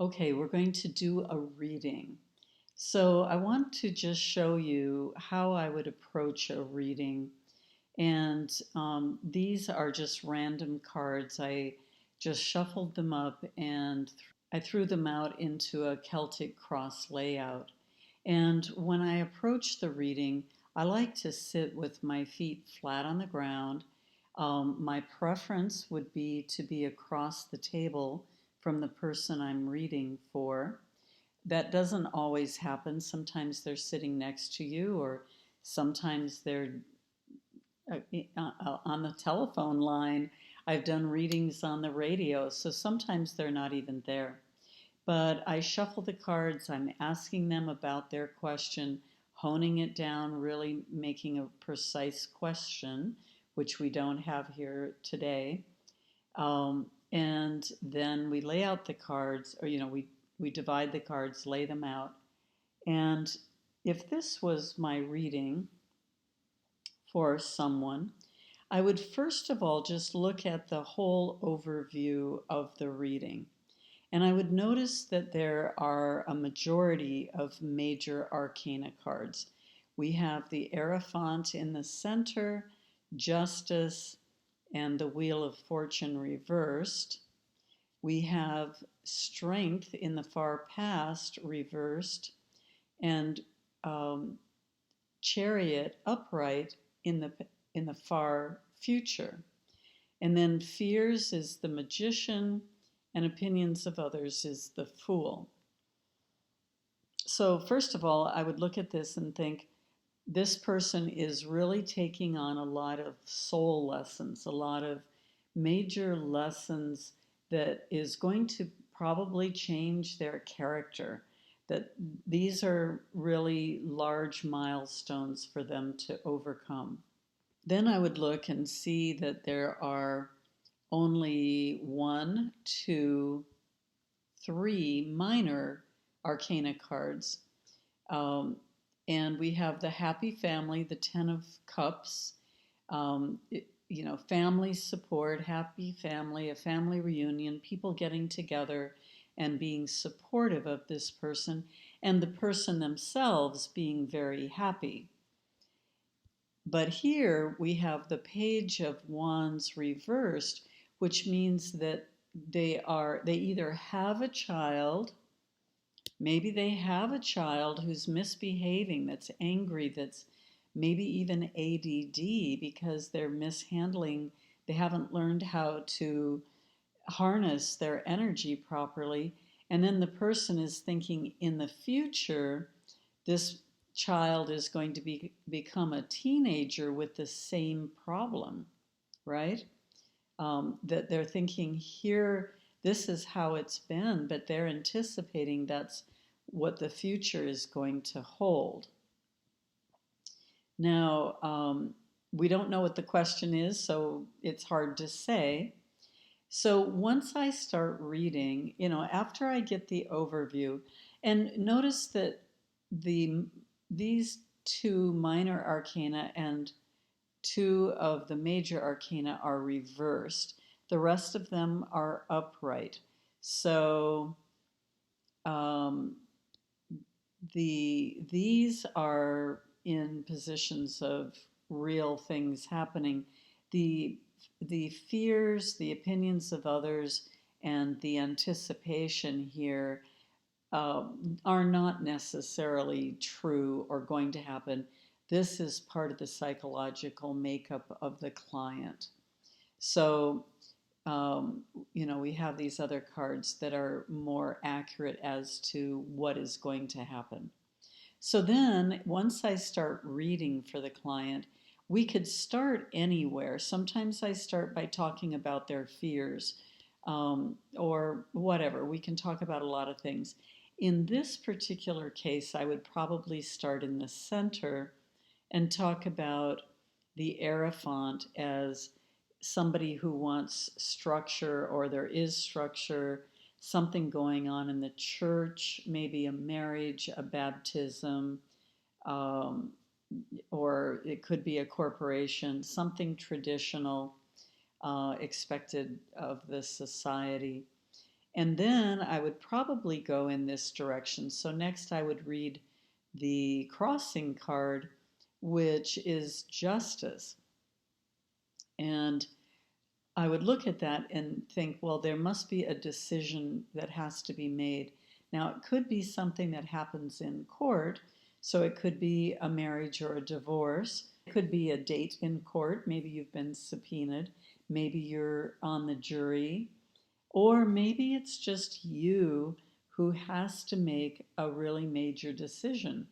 Okay, we're going to do a reading. So I want to just show you how I would approach a reading. And these are just random cards. I just shuffled them up and I threw them out into a Celtic cross layout. And when I approach the reading, I like to sit with my feet flat on the ground. My preference would be to be across the table from the person I'm reading for. That doesn't always happen. Sometimes they're sitting next to you, or sometimes they're on the telephone line. I've done readings on the radio, so sometimes they're not even there. But I shuffle the cards, I'm asking them about their question, honing it down, really making a precise question, which we don't have here today. And then we lay out the cards, or, we divide the cards, lay them out. And if this was my reading for someone, I would first of all just look at the whole overview of the reading. And I would notice that there are a majority of major arcana cards. We have the Hierophant in the center, Justice, and the Wheel of Fortune reversed. We have Strength in the far past reversed, and um, Chariot upright in the far future. And then Fears is the Magician, and Opinions of Others is the Fool. So, first of all, I would look at this and think this person is really taking on a lot of soul lessons, a lot of major lessons that is going to probably change their character. That these are really large milestones for them to overcome. Then I would look and see that there are only one, two, three minor arcana cards. Um, and we have the happy family, the Ten of Cups, family support, happy family, a family reunion, people getting together and being supportive of this person, and the person themselves being very happy. But here we have the Page of Wands reversed, which means that they either have a child. Maybe they have a child who's misbehaving, that's angry, that's maybe even ADD because they're mishandling, they haven't learned how to harness their energy properly. And then the person is thinking in the future, this child is going to become a teenager with the same problem, right? That they're thinking here, this is how it's been, but they're anticipating that's what the future is going to hold. Now, we don't know what the question is, so it's hard to say. So once I start reading, after I get the overview, and notice that the these two minor arcana and two of the major arcana are reversed. The rest of them are upright. So um, these are in positions of real things happening. The the fears, the opinions of others, and the anticipation here are not necessarily true or going to happen. This is part of the psychological makeup of the client. So, we have these other cards that are more accurate as to what is going to happen. So then, once I start reading for the client, we could start anywhere. Sometimes I start by talking about their fears, or whatever. We can talk about a lot of things. In this particular case, I would probably start in the center and talk about the Hierophant as somebody who wants structure, or there is structure, something going on in the church, maybe a marriage, a baptism, um, or it could be a corporation, something traditional, expected of the society. And then I would probably go in this direction. So next I would read the crossing card, which is justice. And I would look at that and think, well, there must be a decision that has to be made. Now, it could be something that happens in court. So it could be a marriage or a divorce. It could be a date in court. Maybe you've been subpoenaed. Maybe you're on the jury. Or maybe it's just you who has to make a really major decision.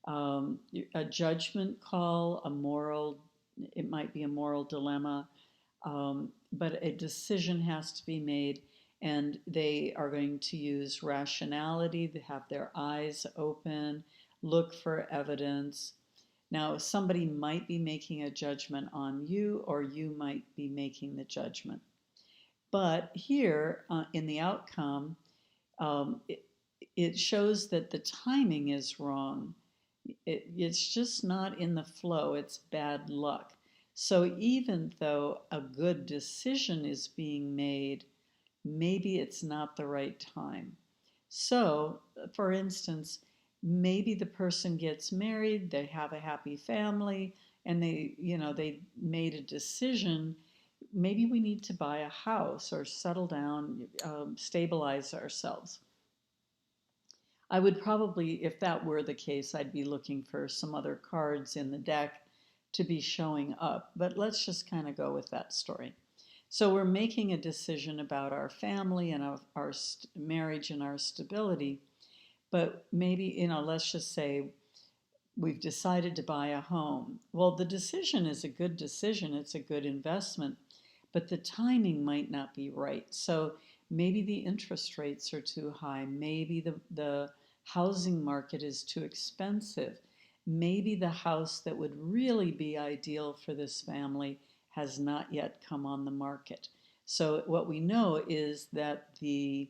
A judgment call, it might be a moral dilemma, but a decision has to be made, and they are going to use rationality, to have their eyes open, look for evidence. Now, somebody might be making a judgment on you, or you might be making the judgment. But here in the outcome, um, it, it shows that the timing is wrong. It's just not in the flow, it's bad luck. So even though a good decision is being made, maybe it's not the right time. So, for instance, maybe the person gets married, they have a happy family, and they made a decision. Maybe we need to buy a house or settle down, stabilize ourselves. I would probably, if that were the case, I'd be looking for some other cards in the deck to be showing up. But let's just kind of go with that story. So we're making a decision about our family and our marriage and our stability. But maybe, let's just say we've decided to buy a home. Well, the decision is a good decision, it's a good investment, but the timing might not be right. So maybe the interest rates are too high. Maybe the housing market is too expensive. Maybe the house that would really be ideal for this family has not yet come on the market. So what we know is that the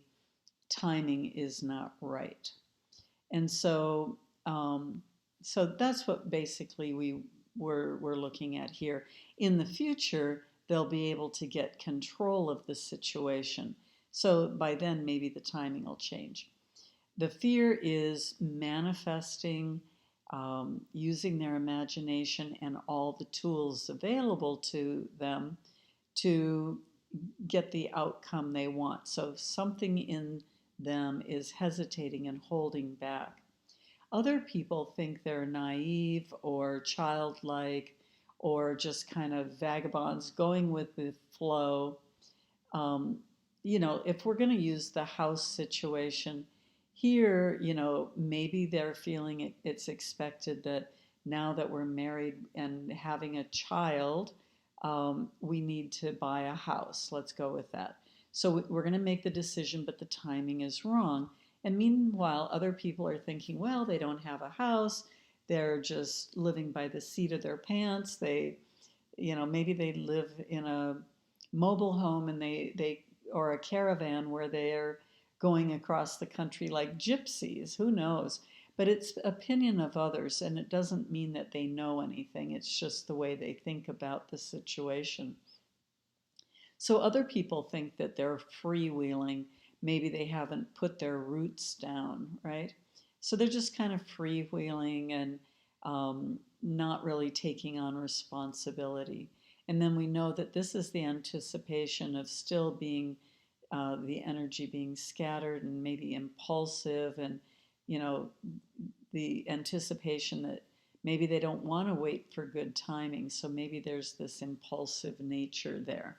timing is not right. And so that's what basically we're looking at here. In the future, they'll be able to get control of the situation. So by then, maybe the timing will change. The fear is manifesting, using their imagination and all the tools available to them to get the outcome they want. So something in them is hesitating and holding back. Other people think they're naive or childlike or just kind of vagabonds going with the flow. Um, if we're going to use the house situation here, maybe they're feeling it's expected that now that we're married and having a child, we need to buy a house. Let's go with that. So we're going to make the decision, but the timing is wrong. And meanwhile, other people are thinking, well, they don't have a house. They're just living by the seat of their pants. Maybe they live in a mobile home and or a caravan where they're going across the country like gypsies. Who knows? But it's opinion of others, and it doesn't mean that they know anything. It's just the way they think about the situation. So other people think that they're freewheeling. Maybe they haven't put their roots down, right? So they're just kind of freewheeling and not really taking on responsibility. And then we know that this is the anticipation of still being the energy being scattered and maybe impulsive, and you know the anticipation that maybe they don't want to wait for good timing, so maybe there's this impulsive nature there.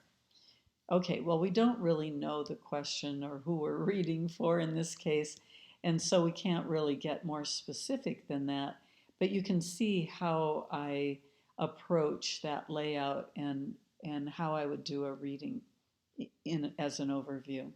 Okay, well, we don't really know the question or who we're reading for in this case, and so we can't really get more specific than that. But you can see how I approach that layout and how I would do a reading as an overview.